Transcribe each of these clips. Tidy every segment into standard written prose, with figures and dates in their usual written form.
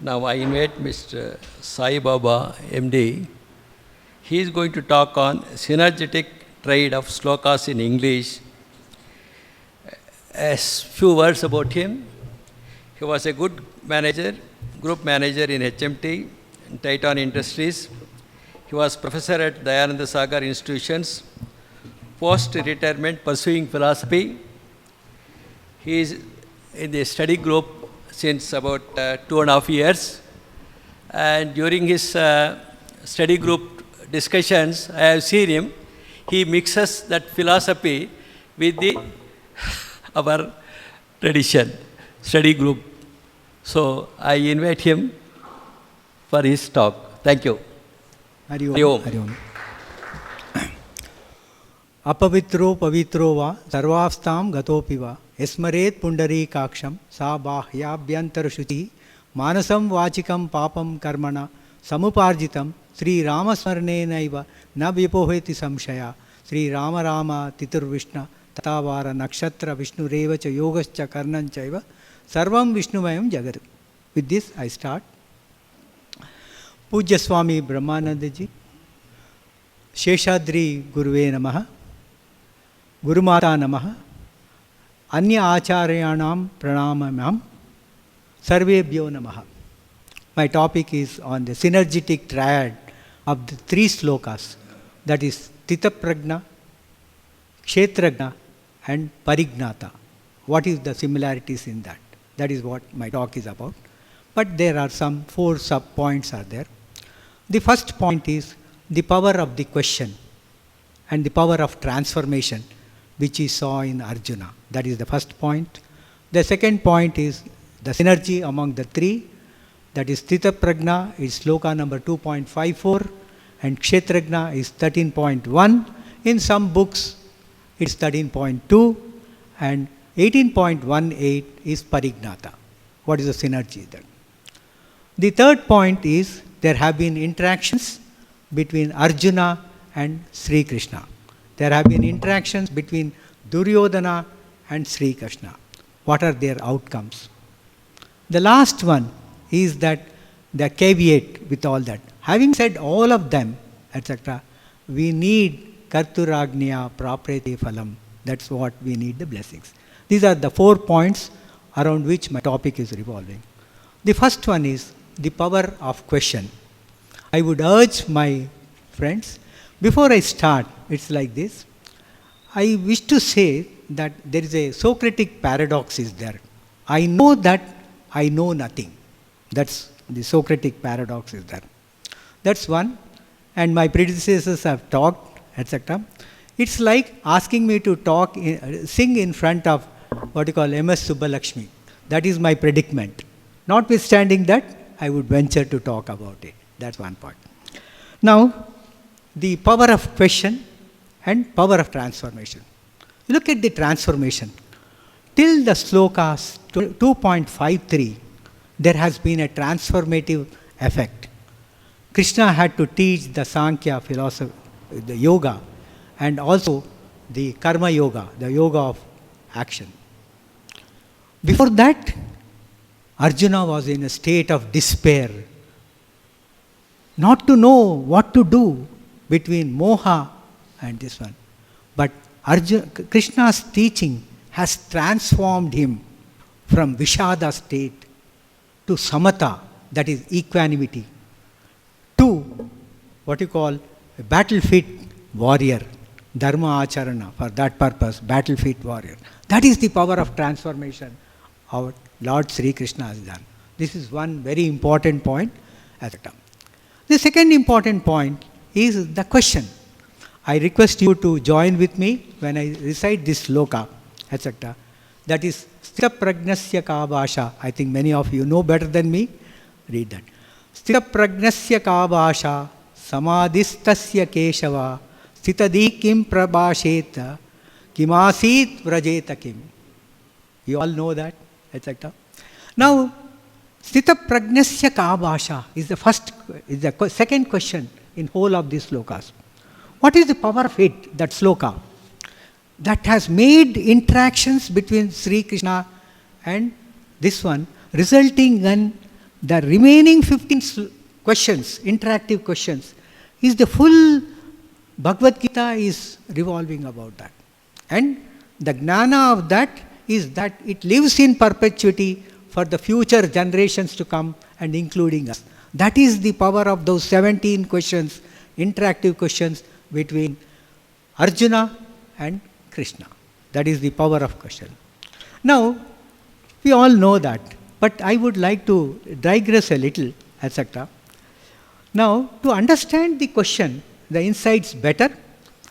Now I invite Mr. Sai Baba, MD. He is going to talk on synergetic trade of slokas in English. A few words about him. He was a good manager, group manager in HMT, and Titan Industries. He was professor at Dayananda Sagar institutions. Post-retirement pursuing philosophy. He is in the study group since about 2.5 years. And during his study group discussions, I have seen him. He mixes that philosophy with our tradition, study group. So I invite him for his talk. Thank you. Hari Om. Hari Om. Apavitro pavitro va sarvastam gatopi va esmaret pundarikaksham sa bahyabhyantara shuchi manasam vachikam papam karmana samuparjitam Sri Ramasmarnenaiva na vipoheti samshaya Sri Rama Rama titur Vishna tatavara nakshatra Vishnu revacha yogascha karnanchaiva sarvam Vishnumayam jagat. With this I start. Pujya Swami Brahmanandaji, Sheshadri Guruve Namaha, Gurumata Namaha, Anya Acharyanam Pranamam, Sarvebhyo Namaha. My topic is on the synergetic triad of the 3 slokas, that is Stita Prajna, Kshetrajna and Parignata. What is the similarities in that? That is what my talk is about. But there are some 4 sub-points are there. The first point is the power of the question and the power of transformation, which we saw in Arjuna. That is the first point. The second point is the synergy among the 3. That is Stita Prajna is sloka number 2.54 and Kshetrajna is 13.1. In some books it is 13.2 and 18.18 is Parignata. What is the synergy there? The third point is there have been interactions between Arjuna and Sri Krishna. There have been interactions between Duryodhana and Sri Krishna. What are their outcomes? The last one is that the caveat with all that. Having said all of them, etc., we need Karturagnya Praprete Phalam. That's what we need, the blessings. These are the 4 points around which my topic is revolving. The first one is the power of question. I would urge my friends, before I start, it's like this. I wish to say that there is a Socratic paradox is there. I know that I know nothing. That's the Socratic paradox is there. That's one. And my predecessors have talked, etc. It's like asking me to sing in front of what you call MS Subbalakshmi. That is my predicament. Notwithstanding that, I would venture to talk about it. That's one point. Now, the power of question and power of transformation. Look at the transformation. Till the slokas 2.53, there has been a transformative effect. Krishna had to teach the Sankhya philosophy, the yoga, and also the karma yoga, the yoga of action. Before that, Arjuna was in a state of despair, not to know what to do between moha and this one. But Krishna's teaching has transformed him from Vishada state to Samata, that is equanimity, to what you call a battle-fit warrior, Dharma Acharana, for that purpose, battle-fit warrior. That is the power of transformation our Lord Sri Krishna has done. This is one very important point at a time. The second important point is the question. I request you to join with me when I recite this sloka, etc. That is Stita Pragnasya Kabasha. I think many of you know better than me. Read that. Stita Pragnasya Kabasha Samadhistasya Keshava Stitadi Kim Prabhasheta Kimasit Vrajeta Kim. You all know that, etc. Now, Stita Pragnasya Kabasha is the second question in whole of these slokas. What is the power of it, that sloka, that has made interactions between Sri Krishna and this one, resulting in The remaining 15 questions, interactive questions, is the full Bhagavad Gita is revolving about that. And the jnana of that is that it lives in perpetuity for the future generations to come and including us. That is the power of those 17 questions, interactive questions between Arjuna and Krishna. That is the power of question. Now, we all know that, but I would like to digress a little, etc. Now, to understand the question, the insights better,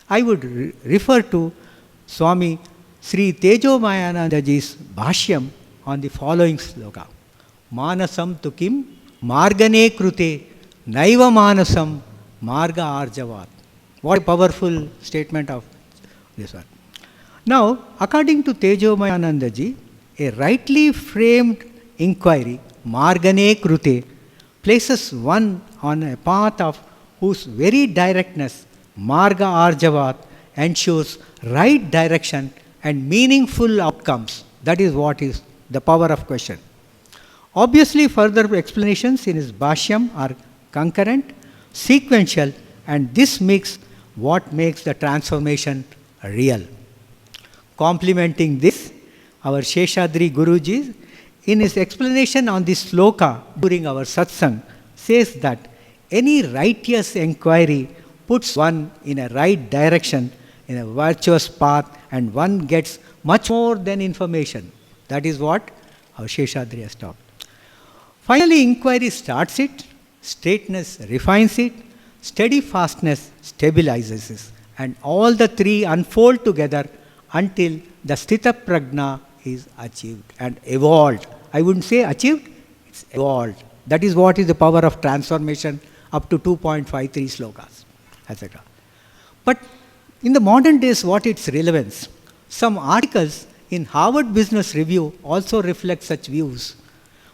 I would refer to Swami Sri Tejomayanandaji's Bhashyam on the following sloka. Manasam tu kim margane krute naiva manasam marga arjavat. What a powerful statement of this one. Now, according to Tejomayanandaji, a rightly framed inquiry, margane krute, places one on a path of whose very directness, marga arjavat, ensures right direction and meaningful outcomes. That is what is the power of question. Obviously, further explanations in his Bhashyam are concurrent, sequential, and this makes what makes the transformation real. Complementing this, our Sheshadri Guruji, in his explanation on this sloka during our satsang, says that any righteous inquiry puts one in a right direction, in a virtuous path, and one gets much more than information. That is what our Sheshadri has taught. Finally, inquiry starts it, straightness refines it, steadfastness stabilizes it, and all the three unfold together until the sthita prajna is achieved and evolved. I wouldn't say achieved, it's evolved. That is what is the power of transformation up to 2.53 slokas, etc. But in the modern days, what its relevance? Some articles in Harvard Business Review also reflect such views.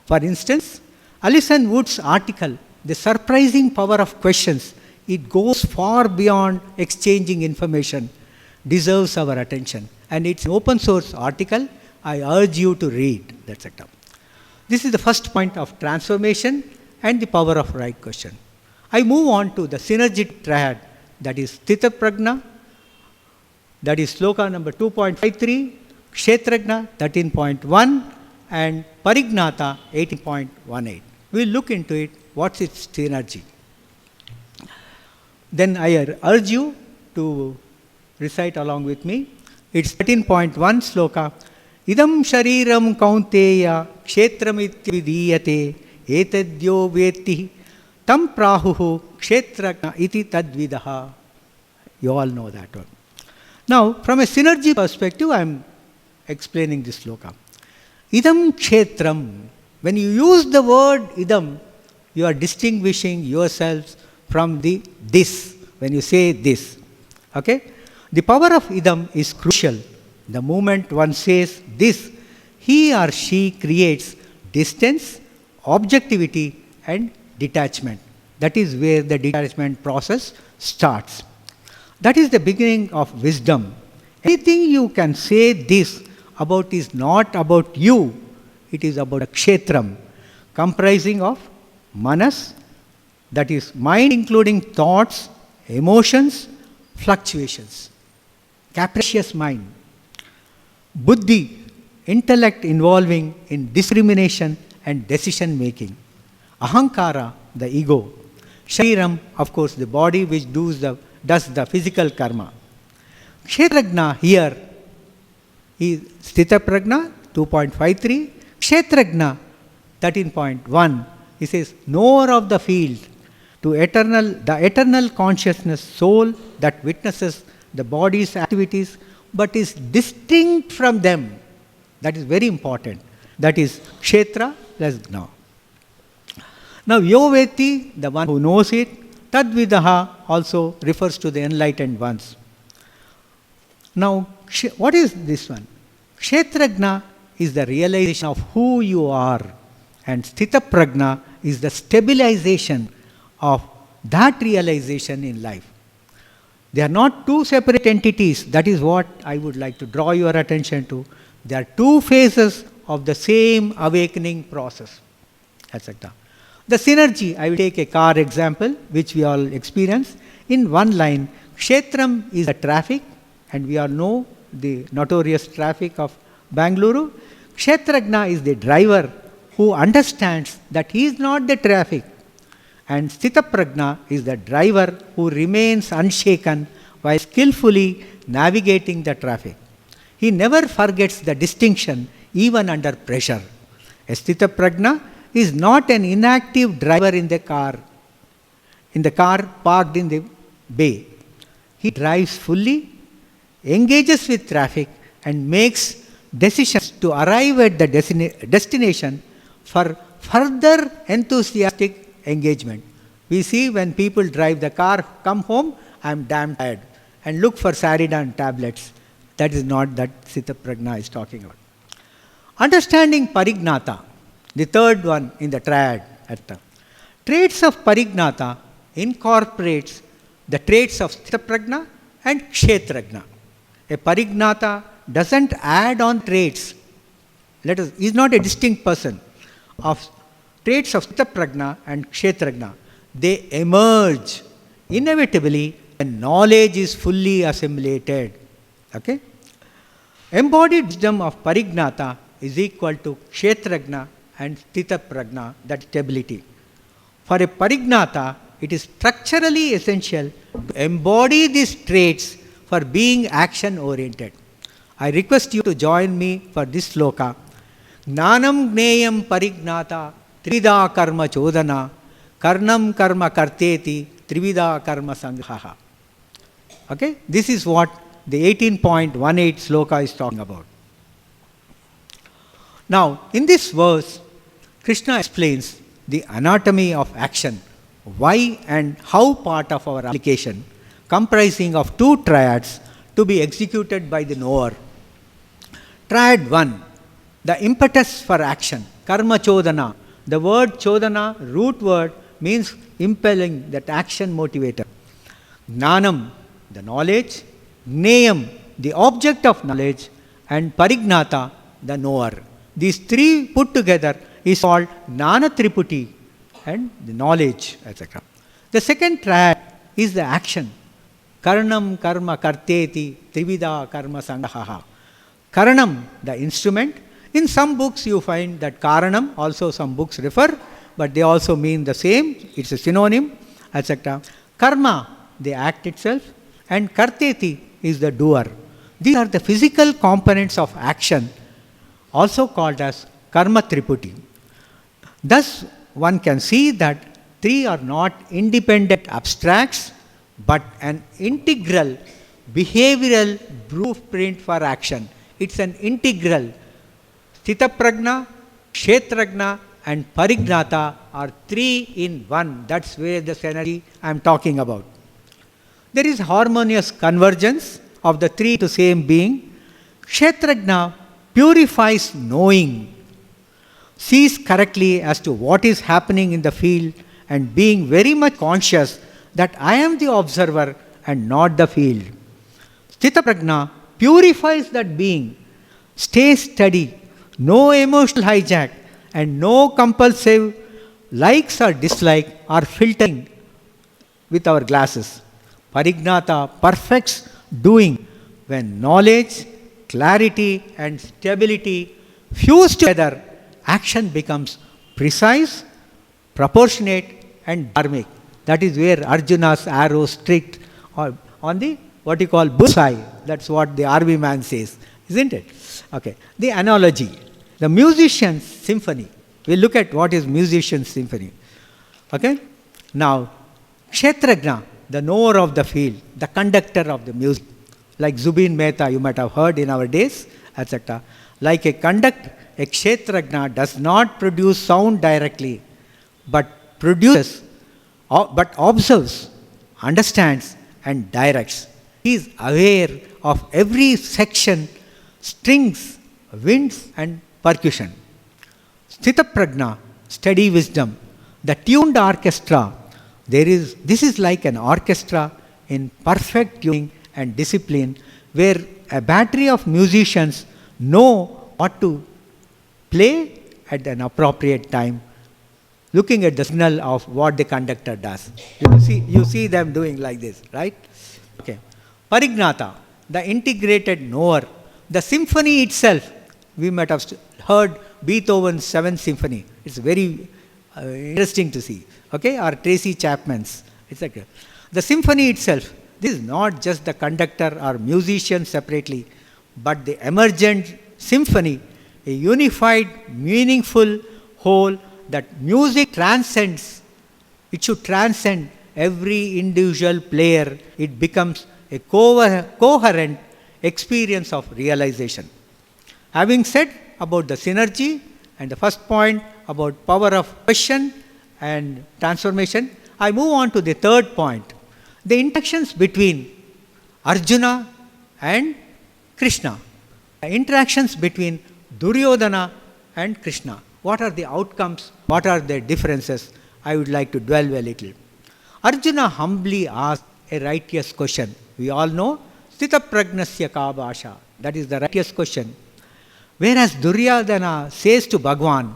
For instance, Alison Wood's article, The Surprising Power of Questions, it goes far beyond exchanging information, deserves our attention. And it's an open source article. I urge you to read, etc. This is the first point of transformation and the power of right question. I move on to the synergistic triad, that is Sthita Prajna, that is sloka number 2.53, Kshetrajna 13.1, and Parignata 18.18. We'll look into it, what's its synergy. Then I urge you to recite along with me. It's 13.1 sloka. Idam shariram kaunteya kshetramityvidiyate etadyo veti tam prahuhu kshetrajna iti tadvidaha. You all know that one. Now, from a synergy perspective, I am explaining this sloka. Idam kshetram. When you use the word idam, you are distinguishing yourselves from the this. When you say this. Okay? The power of idam is crucial. The moment one says this, he or she creates distance, objectivity, and detachment. That is where the detachment process starts. That is the beginning of wisdom. Anything you can say this about is not about you, it is about a kshetram, comprising of manas, that is mind including thoughts, emotions, fluctuations, capricious mind, buddhi, intellect involving in discrimination and decision making, ahankara, the ego, shariram, of course, the body which does the physical karma. Kshetrajna here is Sthita Prajna 2.53, Kshetrajna 13.1. He says, knower of the field, the eternal consciousness soul that witnesses the body's activities but is distinct from them. That is very important. That is Kshetra plus Gna. Now, Yoveti, the one who knows it, Tadvidaha also refers to the enlightened ones. Now, what is this one? Kshetrajna is the realization of who you are, and Sthita Prajna is the stabilization of that realization in life. They are not two separate entities. That is what I would like to draw your attention to. They are two phases of the same awakening process, etc. The synergy, I will take a car example, which we all experience. In one line, Kshetram is the traffic, and we all know the notorious traffic of Bangalore. Kshetragna is the driver who understands that he is not the traffic. And Sthitaprajna is the driver who remains unshaken while skillfully navigating the traffic. He never forgets the distinction even under pressure. A Sthitaprajna is not an inactive driver in the car parked in the bay. He drives fully, engages with traffic, and makes decisions to arrive at the destination for further enthusiastic engagement. We see when people drive the car, come home, I am damn tired, and look for Saridan tablets. That is not that Sthitaprajna is talking about. Understanding Parignata, the third one in the triad. Traits of Parignata incorporates the traits of Sthitaprajna and Kshetrajna. A Parignata doesn't add on traits. He is not a distinct person of traits of Sthitaprajna and Kshetrajna. They emerge inevitably when knowledge is fully assimilated. Okay? Embodied wisdom of Parignata is equal to Kshetrajna and Sthitaprajna, that stability. For a Parignata, it is structurally essential to embody these traits for being action-oriented. I request you to join me for this sloka. Gnanam gneyam parignata trivida karma chodana karnam karma karteti trivida karma sanghaha. Okay? This is what the 18.18 sloka is talking about. Now, in this verse, Krishna explains the anatomy of action, why and how part of our application, comprising of two triads to be executed by the knower. Triad 1, the impetus for action, karma chodana. The word chodana, root word, means impelling, that action motivator. Gnanam, the knowledge. Gneyam, the object of knowledge. And parignata, the knower. These three put together is called Gnana Triputi, and the knowledge, etc. The second triad is the action. Karanam karma karteti trivida karma sanghaha. Karanam, the instrument. In some books you find that Karanam, also some books refer, but they also mean the same. It's a synonym, etc. Karma, the act itself, and karteti is the doer. These are the physical components of action, also called as karma triputi. Thus, one can see that three are not independent abstracts, but an integral behavioral blueprint for action. It's an integral. Sthitaprajna, Kshetrajna, and Parignata are three in one. That's where the synergy I am talking about. There is harmonious convergence of the three to same being. Kshetrajna purifies knowing, sees correctly as to what is happening in the field, and being very much conscious that I am the observer and not the field. Sthitaprajna purifies that being, stays steady, no emotional hijack, and no compulsive likes or dislike are filtering with our glasses. Parignata perfects doing when knowledge, clarity, and stability fuse together. Action becomes precise, proportionate, and dharmic. That is where Arjuna's arrow streaked on the what you call bullseye. That's what the army man says, isn't it? Okay. The analogy, the musician's symphony. We look at what is musician's symphony. Okay. Now, Kshetrajna, the knower of the field, the conductor of the music, like Zubin Mehta, you might have heard in our days, etc. Like a conductor, a Kshetrajna does not produce sound directly, but observes, understands, and directs. He is aware of every section, strings, winds, and percussion. Sthitaprajna, steady wisdom, the tuned orchestra. This is like an orchestra in perfect tuning and discipline, where a battery of musicians know what to play at an appropriate time. looking at the signal of what the conductor does. You see them doing like this, right? Okay. Parignata, the integrated knower, the symphony itself. We might have heard Beethoven's 7th Symphony. It's very interesting to see. Okay, or Tracy Chapman's, etc. The symphony itself. This is not just the conductor or musician separately, but the emergent symphony, a unified, meaningful whole that music transcends. It should transcend every individual player. It becomes a coherent experience of realization. Having said about the synergy and the first point about power of question and transformation, I move on to the third point. The interactions between Arjuna and Krishna. The interactions between Duryodhana and Krishna. What are the outcomes? What are the differences? I would like to dwell a little. Arjuna humbly asked a righteous question. We all know, Sthita Pragnasya Ka Bhasha. That is the righteous question. Whereas Duryodhana says to Bhagwan,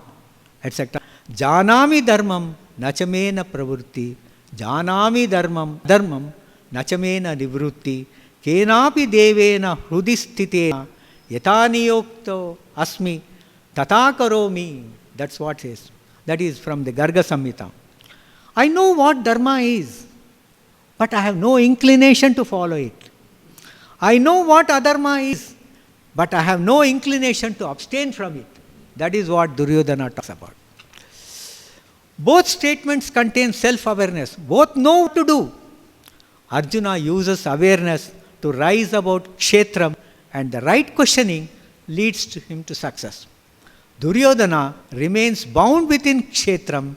etc., Janami dharmam nachamena pravrutti, Janami dharmam nachamena nivrutti, kenapi devena hrudistitena, yataniyokto asmi, tatakaromi. That's what it says. That is from the Garga Samhita. I know what dharma is, but I have no inclination to follow it. I know what adharma is, but I have no inclination to abstain from it. That is what Duryodhana talks about. Both statements contain self-awareness. Both know what to do. Arjuna uses awareness to rise about kshetram, and the right questioning leads to him to success. Duryodhana remains bound within kshetram,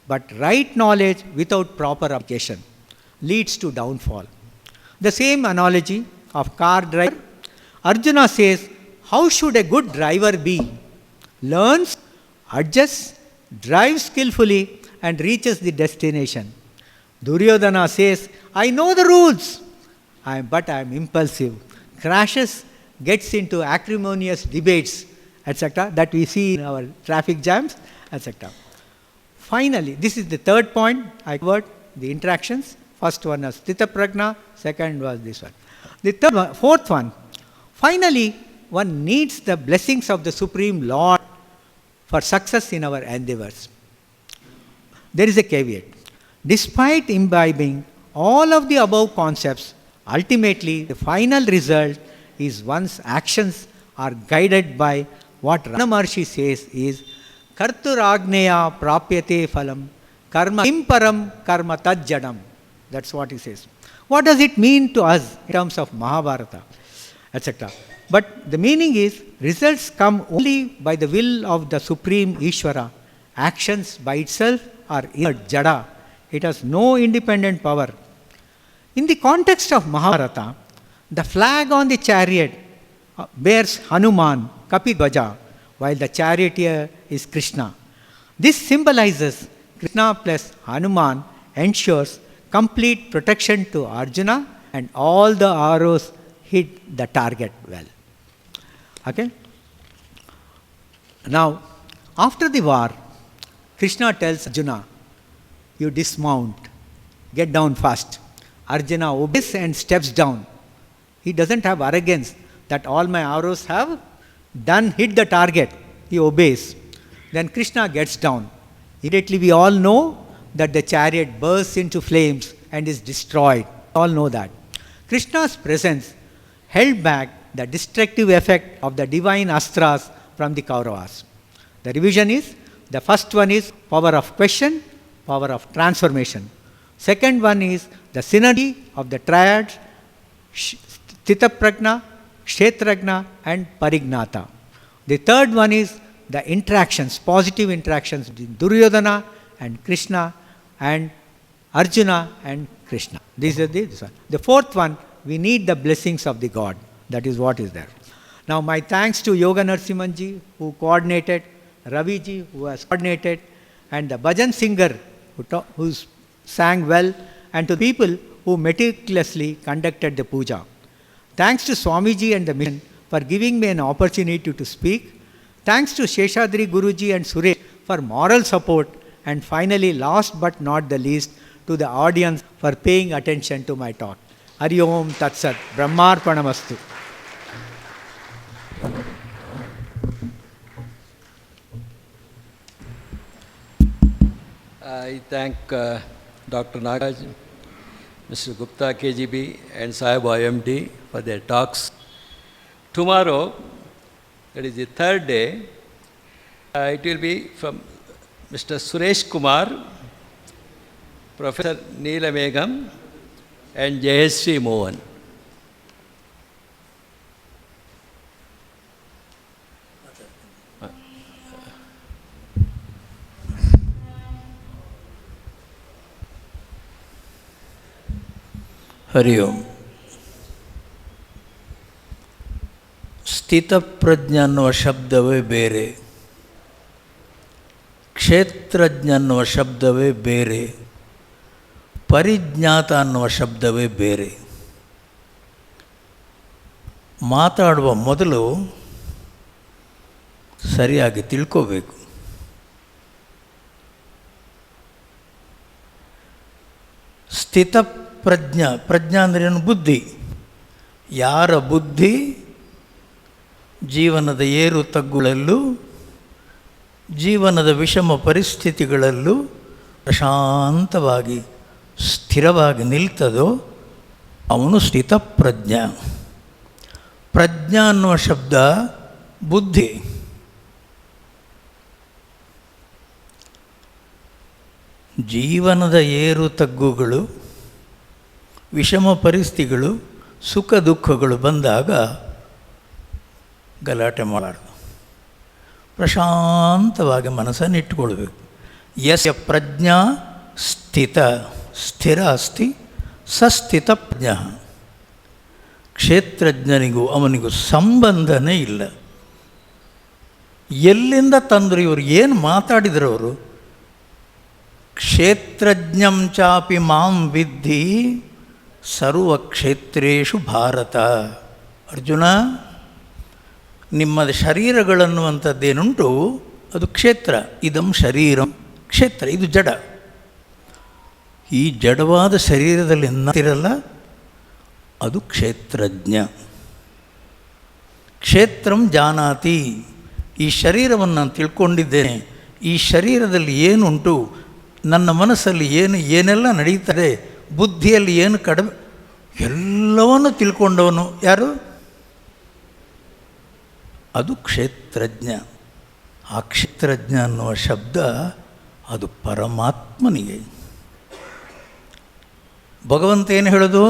but right knowledge without proper application leads to downfall. The same analogy of car driver. Arjuna says, how should a good driver be? Learns, adjusts, drives skillfully and reaches the destination. Duryodhana says, I know the rules, but I am impulsive. Crashes, gets into acrimonious debates, etc. that we see in our traffic jams, etc. Finally, this is the third point. I covered the interactions. First one was Sthita Prajna, second was this one. The fourth one, finally, one needs the blessings of the Supreme Lord for success in our endeavors. There is a caveat. Despite imbibing all of the above concepts, ultimately the final result is one's actions are guided by what Ramana Maharshi says is Karturagneya prapyate phalam karma imparam karma tajjadam. That's what he says. What does it mean to us in terms of Mahabharata, etc.? But the meaning is, results come only by the will of the Supreme Ishvara. Actions by itself are inert, jada. It has no independent power. In the context of Mahabharata, the flag on the chariot bears Hanuman, Kapidvaja, while the charioteer is Krishna. This symbolizes Krishna plus Hanuman ensures complete protection to Arjuna, and all the arrows hit the target well. Okay? Now, after the war, Krishna tells Arjuna, you dismount, get down fast. Arjuna obeys and steps down. He doesn't have arrogance that all my arrows have hit the target. He obeys. Then Krishna gets down. Immediately we all know that the chariot bursts into flames and is destroyed. We all know that. Krishna's presence held back the destructive effect of the divine astras from the Kauravas. The revision is, the first one is power of question, power of transformation. Second one is the synergy of the triads, Sthita Prajna, Kshetrajna and Parignata. The third one is the interactions, positive interactions between Duryodhana and Krishna and Arjuna and Krishna. This one. The fourth one, we need the blessings of the God. That is what is there. Now my thanks to Yoga Narasimhanji who coordinated, Raviji who has coordinated, and the bhajan singer who sang well, and to people who meticulously conducted the puja. Thanks to Swamiji and the mission for giving me an opportunity to speak. Thanks to Sheshadri Guruji and Suresh for moral support And finally, last but not the least, to the audience for paying attention to my talk. Hari Om Tat Sat. Brahmarpanamastu. I thank Dr. Nagaraj, Mr. Gupta KGB and Sahib IMD for their talks. Tomorrow, that is the third day, it will be from Mr. Suresh Kumar, Professor Neela Megam and Jayashree Mohan. ಹರಿ ಓಂ. ಸ್ಥಿತಪ್ರಜ್ಞ ಅನ್ನುವ ಶಬ್ದವೇ ಬೇರೆ, ಕ್ಷೇತ್ರಜ್ಞ ಅನ್ನುವ ಶಬ್ದವೇ ಬೇರೆ, ಪರಿಜ್ಞಾತ ಅನ್ನುವ ಶಬ್ದವೇ ಬೇರೆ. ಮಾತಾಡುವ ಮೊದಲು ಸರಿಯಾಗಿ ತಿಳ್ಕೋಬೇಕು. ಪ್ರಜ್ಞಾ ಅಂದ್ರೇನು? ಬುದ್ಧಿ. ಯಾರ ಬುದ್ಧಿ ಜೀವನದ ಏರು ತಗ್ಗುಗಳಲ್ಲೂ ಜೀವನದ ವಿಷಮ ಪರಿಸ್ಥಿತಿಗಳಲ್ಲೂ ಪ್ರಶಾಂತವಾಗಿ ಸ್ಥಿರವಾಗಿ ನಿಲ್ತದೋ ಅವನು ಸ್ಥಿತಪ್ರಜ್ಞ. ಪ್ರಜ್ಞಾ ಅನ್ನುವ ಶಬ್ದ ಬುದ್ಧಿ. ಜೀವನದ ಏರು ತಗ್ಗುಗಳು, ವಿಷಮ ಪರಿಸ್ಥಿತಿಗಳು, ಸುಖ ದುಃಖಗಳು ಬಂದಾಗ ಗಲಾಟೆ ಮಾಡಬಾರ್ದು. ಪ್ರಶಾಂತವಾಗಿ ಮನಸ್ಸನ್ನು ಇಟ್ಟುಕೊಳ್ಬೇಕು. ಯಸ್ಯ ಪ್ರಜ್ಞಾ ಸ್ಥಿರ ಅಸ್ತಿ ಸಸ್ಥಿತ ಪ್ರಜ್ಞ. ಕ್ಷೇತ್ರಜ್ಞನಿಗೂ ಅವನಿಗೂ ಸಂಬಂಧನೇ ಇಲ್ಲ. ಎಲ್ಲಿಂದ ತಂದರು ಇವರು? ಏನು ಮಾತಾಡಿದರು ಅವರು? ಕ್ಷೇತ್ರಜ್ಞಂ ಚಾಪಿ ಮಾಂ ವಿದ್ಧಿ ಸರ್ವಕ್ಷೇತ್ರೇಷು ಭಾರತ. ಅರ್ಜುನ, ನಿಮ್ಮ ಶರೀರಗಳನ್ನುವಂಥದ್ದೇನುಂಟು ಅದು ಕ್ಷೇತ್ರ. ಇದಂ ಶರೀರಂ ಕ್ಷೇತ್ರ. ಇದು ಜಡ. ಈ ಜಡವಾದ ಶರೀರದಲ್ಲಿ ಏನಿರಲ್ಲ ಅದು ಕ್ಷೇತ್ರಜ್ಞ. ಕ್ಷೇತ್ರಂ ಜಾನಾತಿ. ಈ ಶರೀರವನ್ನು ನಾನು ತಿಳ್ಕೊಂಡಿದ್ದೇನೆ. ಈ ಶರೀರದಲ್ಲಿ ಏನುಂಟು, ನನ್ನ ಮನಸ್ಸಲ್ಲಿ ಏನೆಲ್ಲ ನಡೀತದೆ, ಬುದ್ಧಿಯಲ್ಲಿ ಏನು ಕಡಿಮೆ, ಎಲ್ಲವನ್ನು ತಿಳ್ಕೊಂಡವನು ಯಾರು? ಅದು ಕ್ಷೇತ್ರಜ್ಞ. ಆ ಕ್ಷೇತ್ರಜ್ಞ ಅನ್ನುವ ಶಬ್ದ ಅದು ಪರಮಾತ್ಮನಿಗೆ. ಭಗವಂತ ಏನು ಹೇಳೋದು?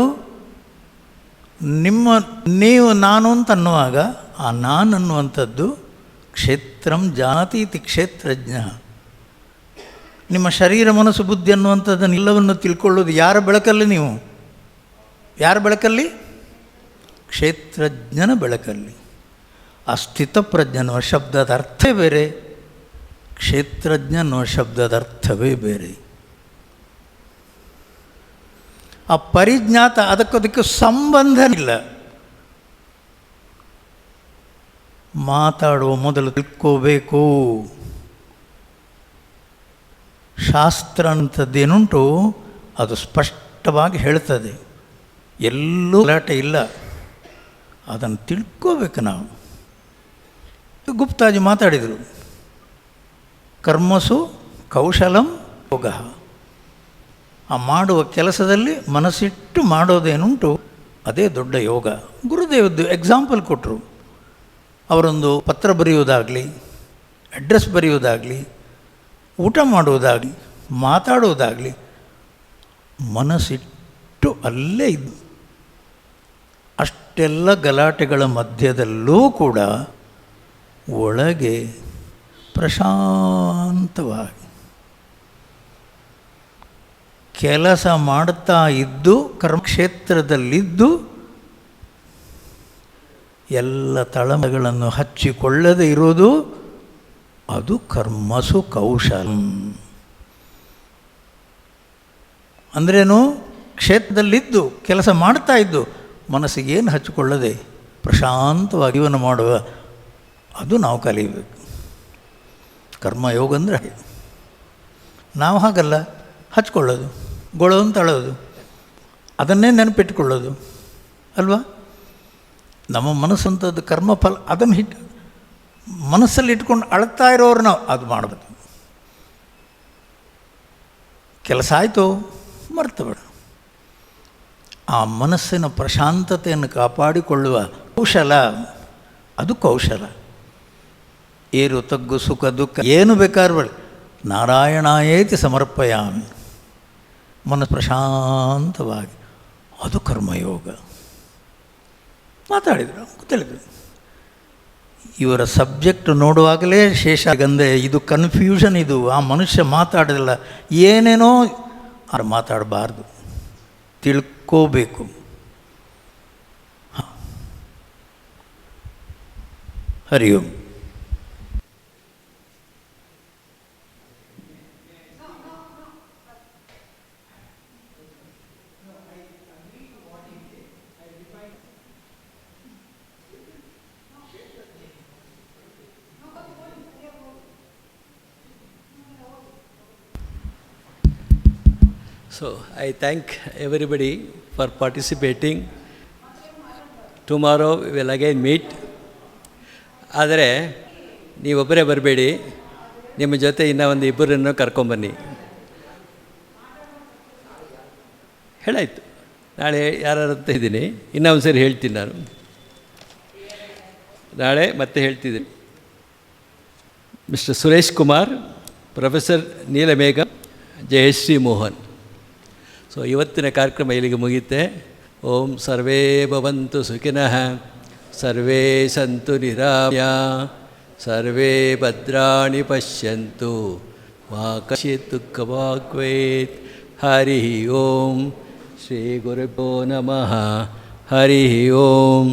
ನೀವು ನಾನು ಅಂತ ಅನ್ನುವಾಗ ಆ ನಾನು ಅನ್ನುವಂಥದ್ದು ಕ್ಷೇತ್ರಂ ಜಾನಾತೀತಿ ಕ್ಷೇತ್ರಜ್ಞ. ನಿಮ್ಮ ಶರೀರ ಮನಸ್ಸು ಬುದ್ಧಿ ಅನ್ನುವಂಥದ್ದನ್ನು ಎಲ್ಲವನ್ನು ತಿಳ್ಕೊಳ್ಳೋದು ಯಾರ ಬೆಳಕಲ್ಲಿ? ನೀವು ಯಾರ ಬೆಳಕಲ್ಲಿ? ಕ್ಷೇತ್ರಜ್ಞನ ಬೆಳಕಲ್ಲಿ. ಆ ಸ್ಥಿತಪ್ರಜ್ಞ ಅನ್ನುವ ಶಬ್ದದ ಅರ್ಥವೇ ಬೇರೆ, ಕ್ಷೇತ್ರಜ್ಞ ಅನ್ನುವ ಶಬ್ದದ ಅರ್ಥವೇ ಬೇರೆ. ಆ ಪರಿಜ್ಞಾತ ಅದಕ್ಕೂ ಸಂಬಂಧ ಇಲ್ಲ. ಮಾತಾಡುವ ಮೊದಲು ತಿಳ್ಕೋಬೇಕು. ಶಾಸ್ತ್ರ ಅಂಥದ್ದೇನುಂಟು ಅದು ಸ್ಪಷ್ಟವಾಗಿ ಹೇಳ್ತದೆ. ಎಲ್ಲೂ ಗಲಾಟೆ ಇಲ್ಲ. ಅದನ್ನು ತಿಳ್ಕೋಬೇಕು ನಾವು. ಗುಪ್ತಾಜಿ ಮಾತಾಡಿದರು, ಕರ್ಮಸು ಕೌಶಲಂ ಯೋಗ. ಆ ಮಾಡುವ ಕೆಲಸದಲ್ಲಿ ಮನಸ್ಸಿಟ್ಟು ಮಾಡೋದೇನುಂಟು ಅದೇ ದೊಡ್ಡ ಯೋಗ. ಗುರುದೇವದ್ದು ಎಕ್ಸಾಂಪಲ್ ಕೊಟ್ಟರು. ಅವರೊಂದು ಪತ್ರ ಬರೆಯುವುದಾಗಲಿ, ಅಡ್ರೆಸ್ ಬರೆಯುವುದಾಗಲಿ, ಊಟ ಮಾಡುವುದಾಗಲಿ, ಮಾತಾಡುವುದಾಗಲಿ ಮನಸ್ಸಿಟ್ಟು ಅಲ್ಲೇ ಇದ್ದು, ಅಷ್ಟೆಲ್ಲ ಗಲಾಟೆಗಳ ಮಧ್ಯದಲ್ಲೂ ಕೂಡ ಒಳಗೆ ಪ್ರಶಾಂತವಾಗಿ ಕೆಲಸ ಮಾಡ್ತಾ ಇದ್ದು, ಕರ್ಮಕ್ಷೇತ್ರದಲ್ಲಿದ್ದು ಎಲ್ಲ ತಳಮಗಳನ್ನು ಹಚ್ಚಿಕೊಳ್ಳದೆ ಇರೋದು ಅದು ಕರ್ಮಸು ಕೌಶಲ. ಅಂದ್ರೇನು? ಕ್ಷೇತ್ರದಲ್ಲಿದ್ದು ಕೆಲಸ ಮಾಡ್ತಾ ಇದ್ದು ಮನಸ್ಸಿಗೇನು ಹಚ್ಚಿಕೊಳ್ಳದೆ ಪ್ರಶಾಂತವಾಗಿ ಜೀವನ ಮಾಡುವ ಅದು ನಾವು ಕಲಿಯಬೇಕು. ಕರ್ಮಯೋಗ ಅಂದರೆ ನಾವು ಹಾಗಲ್ಲ, ಹಚ್ಕೊಳ್ಳೋದು, ಗೊಳು ಅಂತ ಅಳೋದು, ಅದನ್ನೇ ನೆನಪಿಟ್ಕೊಳ್ಳೋದು ಅಲ್ವಾ. ನಮ್ಮ ಮನಸ್ಸಂಥದ್ದು ಕರ್ಮಫಲ, ಅದನ್ನು ಮನಸ್ಸಲ್ಲಿ ಇಟ್ಕೊಂಡು ಅಳ್ತಾ ಇರೋರು ನಾವು ಅದು ಮಾಡಬೇಕು. ಕೆಲಸ ಆಯಿತು ಮರ್ತು ಬೇಡ. ಆ ಮನಸ್ಸಿನ ಪ್ರಶಾಂತತೆಯನ್ನು ಕಾಪಾಡಿಕೊಳ್ಳುವ ಕೌಶಲ, ಅದು ಕೌಶಲ. ಏರು ತಗ್ಗು ಸುಖ ದುಃಖ ಏನು ಬೇಕಾದ್ರೂ ಬೇಡ, ನಾರಾಯಣಾಯೇತಿ ಸಮರ್ಪಯಾಮಿ, ಮನಸ್ಸು ಪ್ರಶಾಂತವಾಗಿ, ಅದು ಕರ್ಮಯೋಗ. ಮಾತಾಡಿದರು, ತಿಳಿದ್ರು. ಇವರ ಸಬ್ಜೆಕ್ಟ್ ನೋಡುವಾಗಲೇ ಶೇಷಗಂಧೆ ಇದು ಕನ್ಫ್ಯೂಷನ್, ಇದು ಆ ಮನುಷ್ಯ ಮಾತಾಡೋದಿಲ್ಲ, ಏನೇನೋ ಅವ್ರು ಮಾತಾಡಬಾರ್ದು, ತಿಳ್ಕೋಬೇಕು. ಹರಿ ಓಂ. So, I thank everybody for participating. Tomorrow we will again meet. ಆದರೆ ನೀವೊಬ್ಬರೇ ಬರಬೇಡಿ, ನಿಮ್ಮ ಜೊತೆ ಇನ್ನೂ ಒಂದು ಇಬ್ಬರನ್ನು ಕರ್ಕೊಂಬನ್ನಿ. ಹೇಳಾಯಿತು, ನಾಳೆ ಯಾರಂತ ಇದ್ದೀನಿ, ಇನ್ನೂ ಒಂದು ಸರಿ ಹೇಳ್ತೀನಿ ನಾನು, ನಾಳೆ ಮತ್ತೆ ಹೇಳ್ತಿದ್ದೀನಿ. Mister Suresh Kumar, professor Neelamegha, Jayashree Mohan. So ಇವತ್ತಿನ ಕಾರ್ಯಕ್ರಮ ಇಲ್ಲಿಗೆ ಮುಗಿಯುತ್ತೆ. ಓಂ ಸರ್ವೇ ಭವಂತು ಸುಖಿನಃ, ಸರ್ವೇ ಸಂತು ನಿರಾಮಯ, ಸರ್ವೇ ಭದ್ರಾಣಿ ಪಶ್ಯಂತು, ಮಾ ಕಶ್ಚಿತ್ ದುಃಖಭಾಗ್ಭವೇತ್. ಹರಿ ಓಂ. ಶ್ರೀ ಗುರುಭ್ಯೋ ನಮಃ. ಹರಿ ಓಂ.